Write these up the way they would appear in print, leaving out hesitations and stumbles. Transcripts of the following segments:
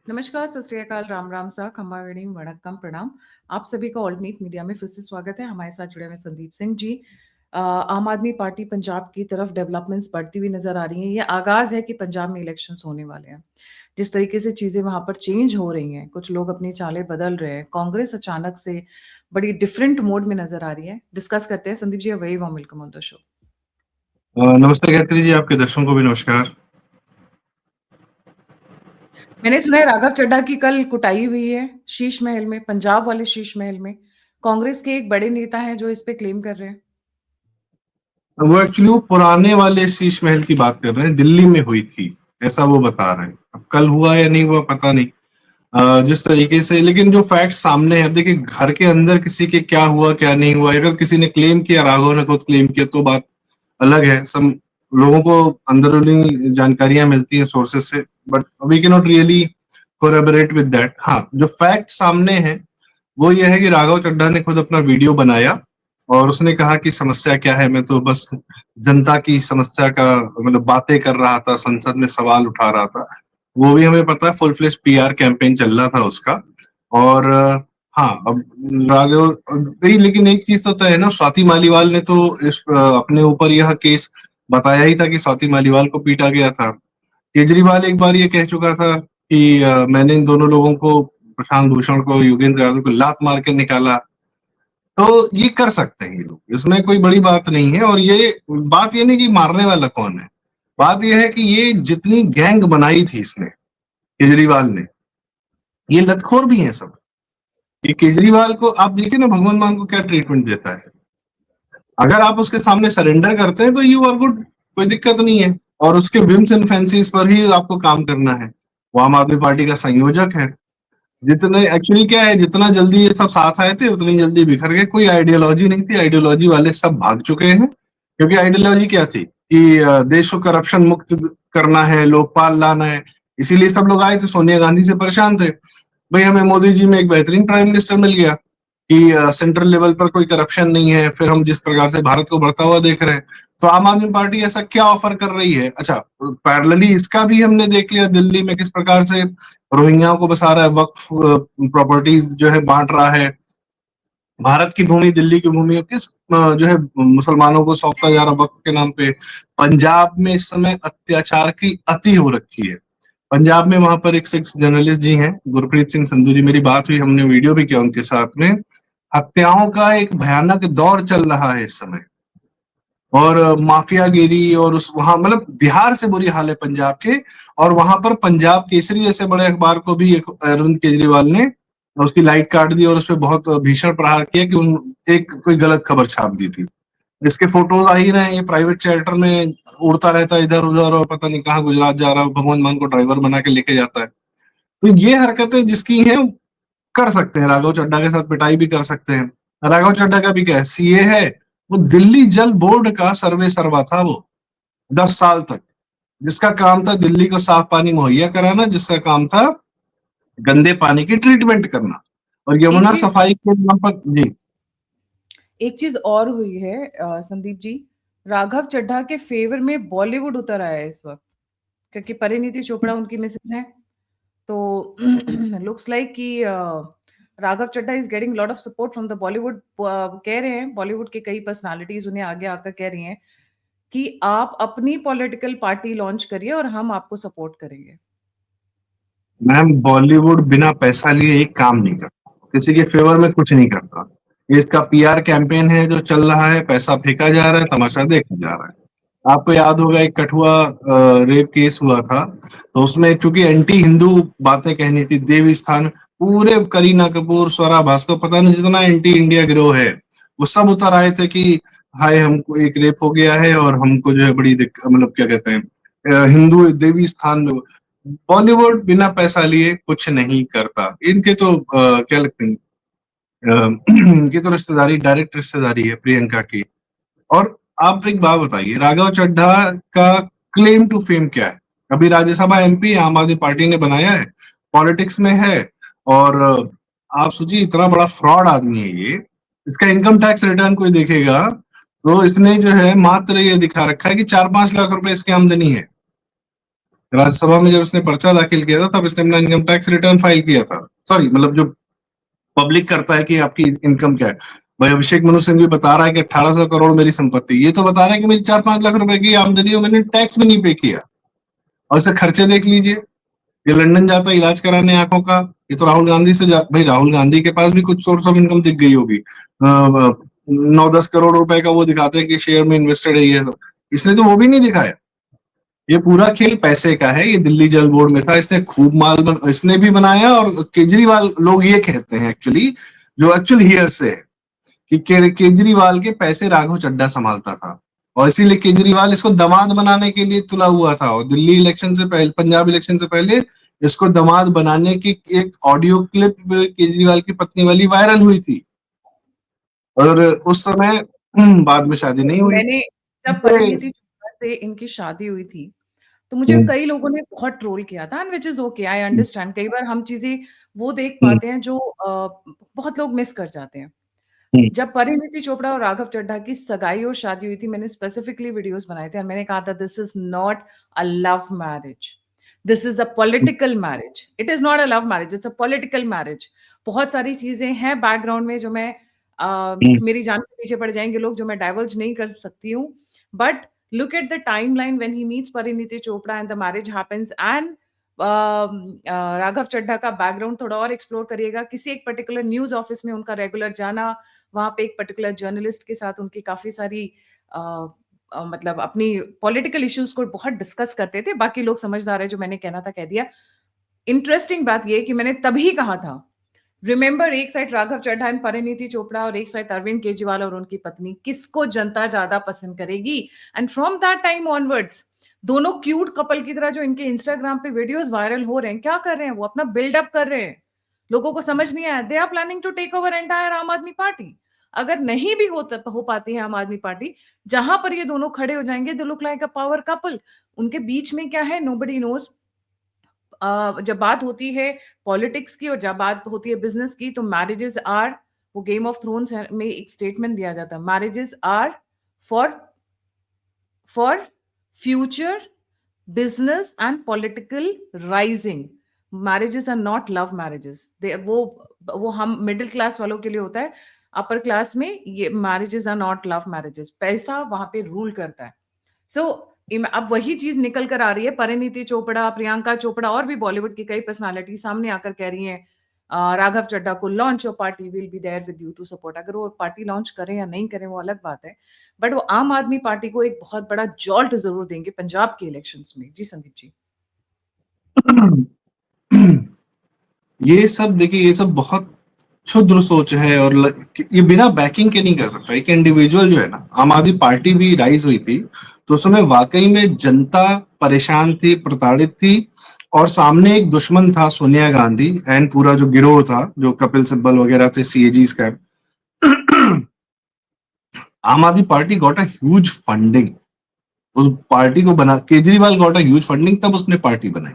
नमस्कार, सत श्री अकाल, राम राम सा, खम्मा वेणी, वणक्कम, प्रणाम। आप सभी का ऑल्ट मीट मीडिया में फिर से स्वागत है। हमारे साथ जुड़े हुए संदीप सिंह जी। आम आदमी पार्टी पंजाब की तरफ डेवलपमेंट्स बढ़ती हुई नजर आ रही हैं। ये आगाज है कि पंजाब में इलेक्शंस होने वाले हैं। जिस तरीके से चीजें वहां पर चेंज हो रही हैं, कुछ लोग अपनी चालें बदल रहे हैं। कांग्रेस अचानक से बड़ी डिफरेंट मोड में नजर आ रही है। डिस्कस करते हैं। Sandeep ji, very warm welcome on the show. नमस्ते गायत्री जी, आपके दर्शकों को भी नमस्कार। मैंने सुना है राघव चड्ढा की कल कुटाई हुई है शीश महल में, पंजाब वाले शीश महल में। कांग्रेस के एक बड़े नेता हैं जो इस पे क्लेम कर रहे हैं। वो एक्चुअली वो पुराने वाले शीश महल की बात कर रहे हैं, दिल्ली में हुई थी, ऐसा वो बता रहे हैं। अब कल हुआ या नहीं हुआ पता नहीं। जिस तरीके से, लेकिन जो फैक्ट सामने है, अब देखिए घर के अंदर किसी के क्या हुआ क्या नहीं हुआ, अगर किसी ने क्लेम किया, राघव ने खुद क्लेम किया तो बात अलग है। सब लोगों को अंदरूनी जानकारियां मिलती हैं सोर्सेस से, but we can not really collaborate with that. हाँ, जो फैक्ट सामने है वो ये है कि राघव चड्ढा ने खुद अपना वीडियो बनाया और उसने कहा कि समस्या क्या है, मैं तो बस जनता की समस्या का मतलब बातें कर रहा था, संसद में सवाल उठा रहा था। वो भी हमें पता है, फुल फ्लेश पीआर कैंपेन चल रहा था उसका। और हाँ, अब राघव भाई, लेकिन एक चीज तो तय है ना, स्वाति मालीवाल ने तो इस अपने ऊपर यह केस बताया ही था कि स्वाति मालीवाल को पीटा गया था। केजरीवाल एक बार ये कह चुका था कि मैंने इन दोनों लोगों को, प्रशांत भूषण को, योगेंद्र यादव को लात मार के निकाला। तो ये कर सकते हैं ये लोग, इसमें कोई बड़ी बात नहीं है। और ये बात ये नहीं कि मारने वाला कौन है, बात ये है कि ये जितनी गैंग बनाई थी इसने, केजरीवाल ने, ये लतखोर भी हैं सब। ये केजरीवाल को आप देखिए ना, भगवंत मान को क्या ट्रीटमेंट देता है। अगर आप उसके सामने सरेंडर करते हैं तो यू आर गुड, कोई दिक्कत नहीं है। और उसके विम्स एंड फैंसीज पर ही आपको काम करना है। वो आम आदमी पार्टी का संयोजक है। जितने एक्चुअली क्या है, जितना जल्दी ये सब साथ आए थे उतनी जल्दी बिखर गए। कोई आइडियोलॉजी नहीं थी, आइडियोलॉजी वाले सब भाग चुके हैं। क्योंकि आइडियोलॉजी क्या थी कि देश को करप्शन मुक्त करना है, लोकपाल लाना है। इसीलिए सब लोग आए थे, सोनिया गांधी से परेशान थे। भाई, हमें मोदी जी में एक बेहतरीन प्राइम मिनिस्टर मिल गया कि सेंट्रल लेवल पर कोई करप्शन नहीं है। फिर हम जिस प्रकार से भारत को बढ़ता हुआ देख रहे हैं, तो आम आदमी पार्टी ऐसा क्या ऑफर कर रही है। अच्छा, पैरेलली इसका भी हमने देख लिया, दिल्ली में किस प्रकार से रोहिंग्याओं को बसा रहा है, वक्फ प्रॉपर्टीज जो है बांट रहा है। भारत की भूमि, दिल्ली की भूमि किस जो है मुसलमानों को सौंपता जा रहा वक्फ के नाम पे। पंजाब में इस समय अत्याचार की अति हो रखी है। पंजाब में वहां पर एक सिक्स जर्नलिस्ट जी हैं, गुरप्रीत सिंह संधू जी, मेरी बात हुई, हमने वीडियो भी किया उनके साथ में। हत्याओं का एक भयानक दौर चल रहा है इस समय। और माफियागिरी, और उस वहां मतलब बिहार से बुरी हाल है पंजाब के। और वहां पर पंजाब केसरी जैसे बड़े अखबार को भी एक अरविंद केजरीवाल ने उसकी लाइट काट दी और उस पर बहुत भीषण प्रहार किया कि उन एक कोई गलत खबर छाप दी थी। इसके फोटोज आ ही रहे हैं, ये प्राइवेट चैटर में उड़ता रहता है इधर उधर, और पता नहीं कहाँ गुजरात जा रहा है, भगवंत मान को ड्राइवर बना के लेके जाता है। तो ये हरकतें जिसकी हैं कर सकते हैं, राघव चड्ढा के साथ पिटाई भी कर सकते हैं। राघव चड्ढा का भी क्या है, सीए है। वो दिल्ली जल बोर्ड का सर्वे सर्वा था वो, 10 साल तक, जिसका काम था दिल्ली को साफ पानी मुहैया कराना, जिसका काम था गंदे पानी की ट्रीटमेंट करना। और एक यमुना चीज सफाई के नाम पर जी। एक चीज और हुई है संदीप जी। राघव चड्ढा के फेवर में बॉलीवुड उतर आया है इस वक्त, क्योंकि परिणीति चोपड़ा उनकी मिसेस हैं। तो लुक्स लाइक कि Raghav Chadha is getting lot of support from the Bollywood. कह रहे हैं बॉलीवुड के कई पर्सनालिटीज उन्हें आगे आकर कह रही हैं कि आप अपनी पॉलिटिकल पार्टी लॉन्च करिए और हम आपको सपोर्ट करेंगे। मैम, बॉलीवुड बिना पैसा लिए एक काम नहीं करता, किसी के फेवर में कुछ नहीं करता। ये इसका पीआर कैंपेन है जो चल रहा है, पैसा फेंका जा रहा है, तमाशा देखा जा रहा है। आपको याद होगा, एक कठुआ रेप केस हुआ था, तो उसमें चूंकि एंटी हिंदू बातें कहनी थी, देवी स्थान, पूरे करीना कपूर, स्वरा भास्कर, पता नहीं जितना एंटी इंडिया गिरोह है, वो सब उतर आए थे कि हाय, हमको एक रेप हो गया है और हमको जो है बड़ी मतलब क्या कहते हैं, हिंदू देवी स्थान में। बॉलीवुड बिना पैसा लिए कुछ नहीं करता। इनके तो क्या लगते हैं, इनकी तो रिश्तेदारी, डायरेक्ट रिश्तेदारी है प्रियंका की। और आप एक बात बताइए, राघव चड्ढा का क्लेम टू फेम क्या है। अभी राज्यसभा एमपी आम आदमी पार्टी ने बनाया है, पॉलिटिक्स में है। और आप सोचिए, इतना बड़ा फ्रॉड आदमी है ये। इसका इनकम टैक्स रिटर्न कोई देखेगा तो इसने जो है मात्र ये दिखा रखा है कि 4-5 लाख रुपए इसकी आमदनी है। राज्यसभा में जब इसने पर्चा दाखिल किया था तब इसने अपना इनकम टैक्स रिटर्न फाइल किया था। सॉरी, मतलब जो पब्लिक करता है कि आपकी इनकम क्या है। भाई अभिषेक मनु सिंह भी बता रहा है कि 1800 करोड़ मेरी संपत्ति, ये तो बता रहा है कि मेरी 4-5 लाख रुपए की आमदनी है, मैंने टैक्स भी नहीं पे किया। और इसे खर्चे देख लीजिए, ये लंदन जाता है इलाज कराने आंखों का, ये तो राहुल गांधी से भाई राहुल गांधी के पास भी कुछ सोर्स ऑफ इनकम दिख गई होगी। 9-10 करोड़ रुपए का वो दिखाते हैं कि शेयर में इन्वेस्टेड है ये सब, इसने तो वो भी नहीं दिखाया। ये पूरा खेल पैसे का है। ये दिल्ली जल बोर्ड में था, इसने खूब इसने भी बनाया, और केजरीवाल, लोग ये कहते हैं एक्चुअली, जो एक्चुअल हियर से है, कि केजरीवाल के पैसे राघव चड्ढा संभालता था, और इसीलिए केजरीवाल इसको दामाद बनाने के लिए तुला हुआ था। और दिल्ली इलेक्शन से पहले, पंजाब इलेक्शन से पहले इसको दामाद बनाने की एक ऑडियो क्लिप केजरीवाल की पत्नी वाली वायरल हुई थी, और उस समय बाद में शादी नहीं हुई। मैंने जब परिणीति चोपड़ा से इनकी शादी हुई थी, तो मुझे कई लोगों ने बहुत ट्रोल किया था, and which is okay, I understand. कई बार हम चीज़ें वो देख पाते हैं जो बहुत लोग मिस कर जाते हैं। जब परिणीति चोपड़ा और राघव चड्ढा की सगाई और शादी हुई थी, मैंने स्पेसिफिकली वीडियोस बनाए थे और मैंने कहा था this is not a love marriage, this is a political marriage. It is not a love marriage, it's a political marriage. बहुत सारी चीजें हैं बैकग्राउंड में जो मैं मेरी जान के पीछे पड़ जाएंगे लोग, जो मैं डाइवर्ज नहीं कर सकती हूँ। But look at the timeline when he meets Pariniti Chopra and the marriage happens, and Raghav Chadha का बैकग्राउंड थोड़ा और एक्सप्लोर करिएगा। किसी एक पर्टिकुलर न्यूज ऑफिस में उनका रेगुलर जाना, वहां पे एक पर्टिकुलर जर्नलिस्ट के साथ उनकी काफी सारी मतलब अपनी पॉलिटिकल इश्यूज को बहुत डिस्कस करते थे। बाकी लोग समझदार है, जो मैंने कहना था कह दिया। इंटरेस्टिंग बात यह कि मैंने तभी कहा था, रिमेंबर, एक साइड राघव चड्ढा एंड परिणीति चोपड़ा और एक साइड अरविंद केजरीवाल और उनकी पत्नी, किसको जनता ज्यादा पसंद करेगी? And from that time onwards, दोनों क्यूट कपल की तरह जो इनके इंस्टाग्राम पे वीडियोस वायरल हो रहे हैं, क्या कर रहे हैं वो? अपना बिल्डअप कर रहे हैं। लोगों को समझ नहीं आया, they are planning to take over entire Aam Aadmi party. अगर नहीं भी हो पाती है आम आदमी पार्टी, जहां पर ये दोनों खड़े हो जाएंगे, they look like a power couple. उनके बीच में क्या है, नोबडी नोज। जब बात होती है पॉलिटिक्स की और जब बात होती है बिजनेस की, तो मैरिजेस आर, वो गेम ऑफ थ्रोन्स में एक स्टेटमेंट दिया जाता है, marriages are for for future business and political rising. Marriages are not love marriages. वो हम मिडिल क्लास वालों के लिए होता है, अपर क्लास में ये marriages are not love marriages. पैसा वहां पे रूल करता है। सो अब वही चीज निकल कर आ रही है। परिणीति चोपड़ा, प्रियंका चोपड़ा और भी बॉलीवुड की कई पर्सनालिटी सामने आकर कह रही हैं राघव चड्ढा को launch of party, will be there with you to support. अगर वो पार्टी लॉन्च करें या नहीं करें वो अलग बात है, बट वो आम आदमी पार्टी को एक बहुत बड़ा जॉल्ट जरूर देंगे पंजाब के इलेक्शंस में। जी संदीप जी। ये सब देखिए, ये सब बहुत क्षुद्र सोच है, और ये बिना बैकिंग के नहीं कर सकता। एक इंडिविजुअल जो है ना, आम आदमी पार्टी भी राइज हुई थी तो उसमें वाकई में जनता परेशान थी, प्रताड़ित थी, और सामने एक दुश्मन था सोनिया गांधी एंड पूरा जो गिरोह था, जो कपिल सिब्बल वगैरह थे, सीएजी स्कैम। आम Aadmi party got a huge funding. उस पार्टी को बना, Kejriwal got a huge funding, तब उसने पार्टी बनाई।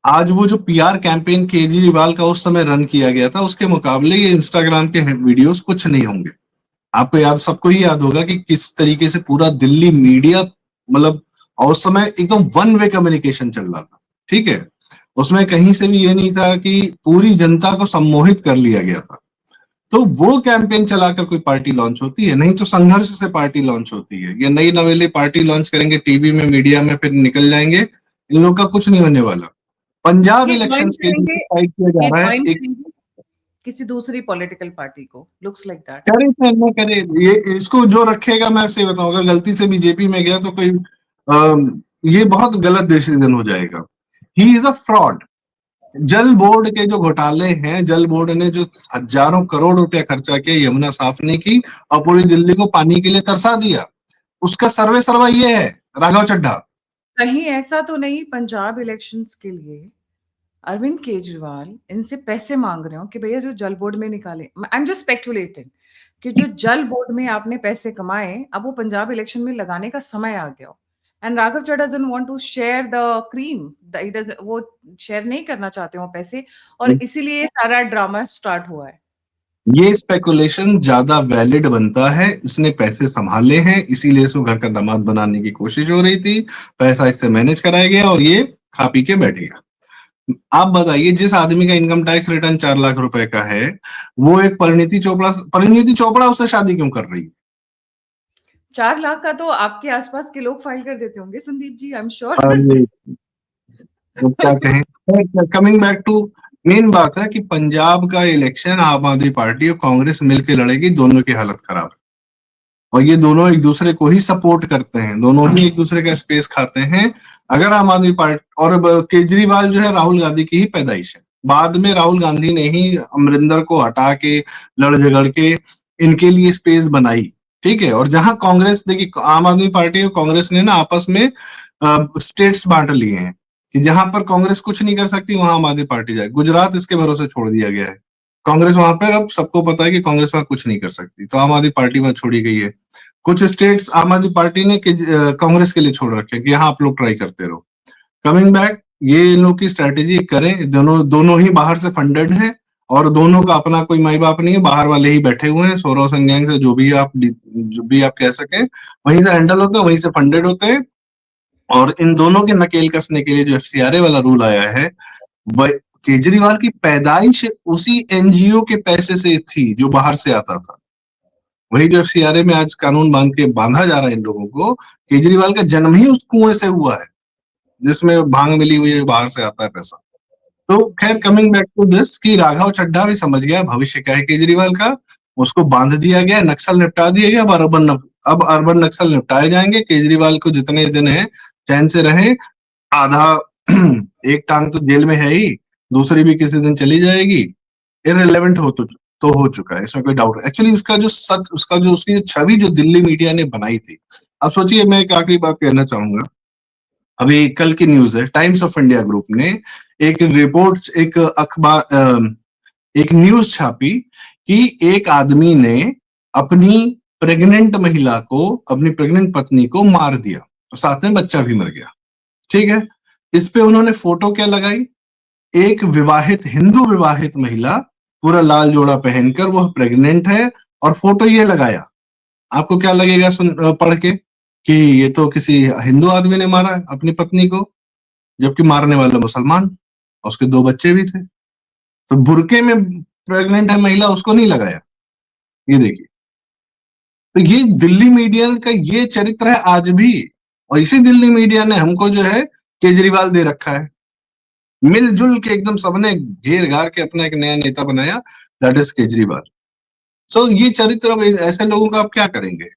आज वो जो पीआर कैंपेन केजरीवाल का उस समय रन किया गया था, उसके मुकाबले ये इंस्टाग्राम के वीडियोस कुछ नहीं होंगे। आपको याद, सबको ही याद होगा कि किस तरीके से पूरा दिल्ली मीडिया, मतलब, और उस समय एकदम वन वे कम्युनिकेशन चल रहा था, ठीक है। उसमें कहीं से भी ये नहीं था कि पूरी जनता को सम्मोहित कर लिया गया था। तो वो कैंपेन चलाकर कोई पार्टी लॉन्च होती है? नहीं तो संघर्ष से पार्टी लॉन्च होती है। ये नई नवेली पार्टी लॉन्च करेंगे टीवी में, मीडिया में, फिर निकल जाएंगे। इन लोग का कुछ नहीं होने वाला। पंजाब ये ज्वाइन इलेक्शंस के लिए करेंगे, फाइट किया जा ये रहा है ज्वाइन एक। करेंगे किसी दूसरी पॉलिटिकल पार्टी को, लुक्स लाइक दैट। करे चाहे ना करे, ये इसको जो रखेगा, मैं आपसे बताऊं, अगर गलती से बीजेपी में गया तो कोई ये बहुत गलत डिसीजन हो जाएगा। He is a fraud. जल बोर्ड के जो घोटाले हैं, जल बोर्ड ने जो हजारों करोड़ रुपया खर्चा किया यमुना साफ नहीं की और पूरी दिल्ली को पानी के लिए तरसा दिया, उसका सर्वे सर्वा ये है राघव चड्ढा। कहीं ऐसा तो नहीं पंजाब इलेक्शंस के लिए अरविंद केजरीवाल इनसे पैसे मांग रहे हो कि भैया जो जल बोर्ड में निकाले, आई एम जस्ट स्पेक्युलेटिंग, कि जो जल बोर्ड में आपने पैसे कमाए, अब वो पंजाब इलेक्शन में लगाने का समय आ गया हो। And Raghav Chadha doesn't want to share the cream, वो शेयर नहीं करना चाहते हो पैसे, और इसीलिए सारा ड्रामा स्टार्ट हुआ है। ये स्पेकुलेशन ज्यादा वैलिड बनता है। इसने पैसे संभाले हैं, इसीलिए इसको घर का दामाद बनाने की कोशिश हो रही थी, पैसा इससे मैनेज कराया गया और ये खा पी के बैठ गया। आप बताइए, जिस आदमी का इनकम टैक्स रिटर्न 4 लाख रुपए का है, वो एक परिणीति चोपड़ा उससे शादी क्यों कर रही है? 4 लाख का तो आपके आसपास के लोग फाइल कर देते होंगे Sandeep ji, I am sure. ये तो क्या कहें। कमिंग बैक टू मेन बात है कि पंजाब का इलेक्शन आम आदमी पार्टी और कांग्रेस मिलकर लड़ेगी, दोनों की हालत खराब है और ये दोनों एक दूसरे को ही सपोर्ट करते हैं, दोनों ही एक दूसरे का स्पेस खाते हैं। अगर आम आदमी पार्टी और केजरीवाल जो है राहुल गांधी की ही पैदाइश है, बाद में राहुल गांधी ने ही अमरिंदर को हटा के लड़ झगड़ के इनके लिए स्पेस बनाई, ठीक है। और जहां कांग्रेस, देखिए आम आदमी पार्टी और कांग्रेस ने ना आपस में स्टेट्स बांट लिए हैं कि जहां पर कांग्रेस कुछ नहीं कर सकती वहां आम आदमी पार्टी जाए। गुजरात इसके भरोसे छोड़ दिया गया है, कांग्रेस वहां पर, अब सबको पता है कि कांग्रेस वहां कुछ नहीं कर सकती, तो आम आदमी पार्टी वहां छोड़ी गई है। कुछ स्टेट्स आम आदमी पार्टी ने कांग्रेस के लिए छोड़ रखे कि हाँ आप लोग ट्राई करते रहो। कमिंग बैक, ये इन लोग की स्ट्रेटेजी करें, दोनों ही बाहर से फंडेड हैं और दोनों का अपना कोई माई बाप नहीं है, बाहर वाले ही बैठे हुए हैं, सोरोस एंड गैंग से जो भी आप कह सके वहीं से हैंडल होते हैं, वहीं से फंडेड होते हैं। और इन दोनों के नकेल कसने के लिए जो एफसीआरए वाला रूल आया है, केजरीवाल की पैदाइश उसी एनजीओ के पैसे से थी जो बाहर से आता था। वही जो एफसीआरए में आज कानून बांधा जा रहा है इन लोगों को, केजरीवाल का जन्म ही उस कुएं से हुआ है जिसमें भांग मिली हुई है, बाहर से आता है पैसा। तो खैर, कमिंग बैक टू दिस कि राघव चड्ढा भी समझ गया भविष्य क्या है केजरीवाल का, उसको बांध दिया गया, नक्सल निपटा दिया गया। अब अर्बन नक्सल निपटाए जाएंगे। केजरीवाल को जितने दिन है चैन से रहे, आधा एक टांग तो जेल में है ही, दूसरी भी किसी दिन चली जाएगी। इररिलेवेंट तो हो चुका है, इसमें कोई डाउट नहीं। एक्चुअली उसकी जो छवि जो दिल्ली मीडिया ने बनाई थी, अब सोचिए, मैं एक आखिरी बात कहना चाहूंगा। अभी कल की न्यूज है, टाइम्स ऑफ इंडिया ग्रुप ने एक रिपोर्ट, एक न्यूज छापी कि एक आदमी ने अपनी प्रेग्नेंट महिला को, अपनी प्रेग्नेंट पत्नी को मार दिया और साथ में बच्चा भी मर गया, ठीक है। इस पे उन्होंने फोटो क्या लगाई, एक हिंदू विवाहित महिला पूरा लाल जोड़ा पहनकर वह प्रेग्नेंट है और फोटो ये लगाया। आपको क्या लगेगा पढ़ के कि ये तो किसी हिंदू आदमी ने मारा है अपनी पत्नी को, जबकि मारने वाला मुसलमान और उसके 2 बच्चे भी थे। तो बुरके में प्रेग्नेंट है महिला, उसको नहीं लगाया। ये देखिए, तो ये दिल्ली मीडिया का ये चरित्र है आज भी, और इसी दिल्ली मीडिया ने हमको जो है केजरीवाल दे रखा है। मिलजुल के एकदम सबने घेर घार के अपना एक नया नेता बनाया, दैट इज केजरीवाल। सो ये चरित्र, अब ऐसे लोगों का आप क्या करेंगे?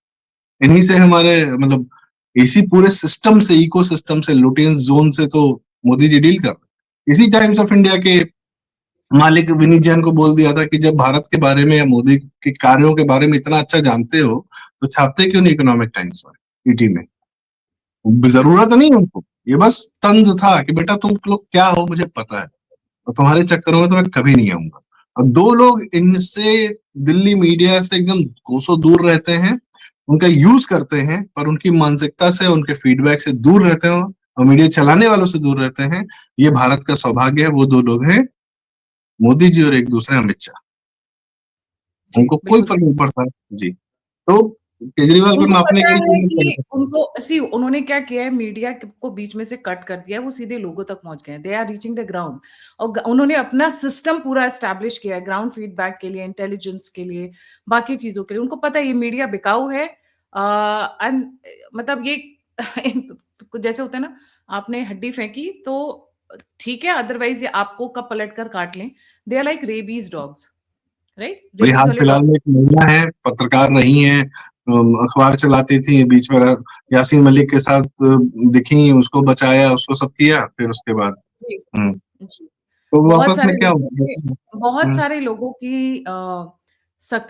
इन्हीं से हमारे, मतलब इसी पूरे सिस्टम से, इको सिस्टम से, लुटियंस जोन से तो मोदी जी डील कर रहे। इसी टाइम्स ऑफ इंडिया के मालिक विनीत जैन को बोल दिया था कि जब भारत के बारे में या मोदी के कार्यों के बारे में इतना अच्छा जानते हो तो छापते क्यों नहीं इकोनॉमिक टाइम्स में, ईटी में? जरूरत नहीं है उनको, ये बस तंज था कि बेटा तुम लोग क्या हो मुझे पता है और तुम्हारे चक्करों में तो मैं कभी नहीं आऊंगा। और 2 लोग इनसे, दिल्ली मीडिया से एकदम कोसों दूर रहते हैं, उनका यूज करते हैं, पर उनकी मानसिकता से, उनके फीडबैक से दूर रहते हो और मीडिया चलाने वालों से दूर रहते हैं। ये भारत का सौभाग्य है। वो 2 लोग हैं, मोदी जी और एक दूसरे अमित शाह। जी, उनको कोई बिल्कुल फर्क सही। नहीं पड़ता। जी, तो केजरीवाल को उनको नापने पता के है लिए कि उन्होंने क्या किया है, मीडिया को बीच में से कट कर दिया है, वो सीधे लोगों तक पहुंच गए हैं। They are reaching the ground और उन्होंने अपना सिस्टम पूरा एस्टैब्लिश किया है ग्राउंड फीडबैक के लिए, इंटेलिजेंस के लिए, बाकी चीजों के लिए। उनको पता है ये मीडिया बिकाऊ है। एंड मतलब ये जैसे होता है ना, आपने हड्डी फेंकी तो ठीक है, अदरवाइज ये आपको कब पलट कर काट लें। They are like rabies dogs, right? वही रेबीज हाल वाले फिलहाल डॉग। में एक महिला है, पत्रकार रही हैं, अखबार चलाती थी, बीच में यासीन मलिक के साथ दिखी, उसको बचाया, उसको सब किया, फिर उसके बाद जी, हम्म, जी। तो बहुत वापस में सारे क्या लोगों हुआ? के बहुत सारे लोगों की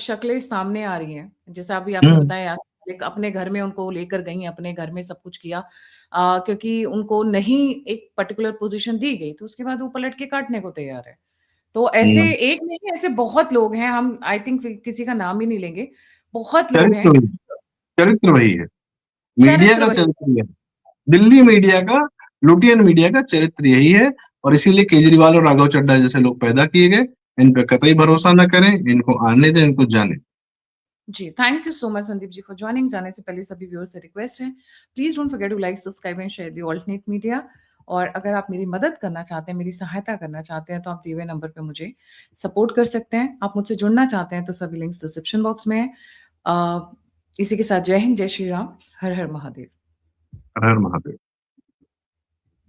शक्लें सामने आ रही हैं। जैसे अभी आपने हम्म, बताया, यास्मीन मलिक अपने घर में उनको लेकर गई, अपने घर में सब कुछ किया, क्योंकि उनको नहीं एक पर्टिकुलर पोजीशन दी गई, तो उसके बाद वो पलट के काटने को तैयार है। तो ऐसे हम्म। एक नहीं, ऐसे बहुत लोग हैं, हम आई थिंक किसी का नाम ही नहीं लेंगे। बहुत लोग चरित्र हैं, वही चरित्र वही है, मीडिया चरित्र का वही। चरित्र यही है। दिल्ली जी, मीडिया का, लुटियन मीडिया का चरित्र यही है। और इसीलिए केजरीवाल और राघव चड्ढा जैसे लोग पैदा किए गए। इन पे कतई भरोसा न करें, इनको आने दें, इनको जाने दें। जी, thank you so much Sandeep ji for joining. जाने से पहले सभी व्यूअर्स से रिक्वेस्ट है, please don't forget to like, subscribe and share the alternate media. और अगर आप मेरी मदद करना चाहते हैं, मेरी सहायता करना चाहते हैं, तो आप दिए हुए नंबर पे मुझे सपोर्ट कर सकते हैं। आप मुझसे जुड़ना चाहते हैं, तो सभी लिंक्स डिस्क्रिप्शन बॉक्स में हैं। इसी के साथ जय हिंद, जय श्री राम, हर हर महादेव। हर हर महादेव।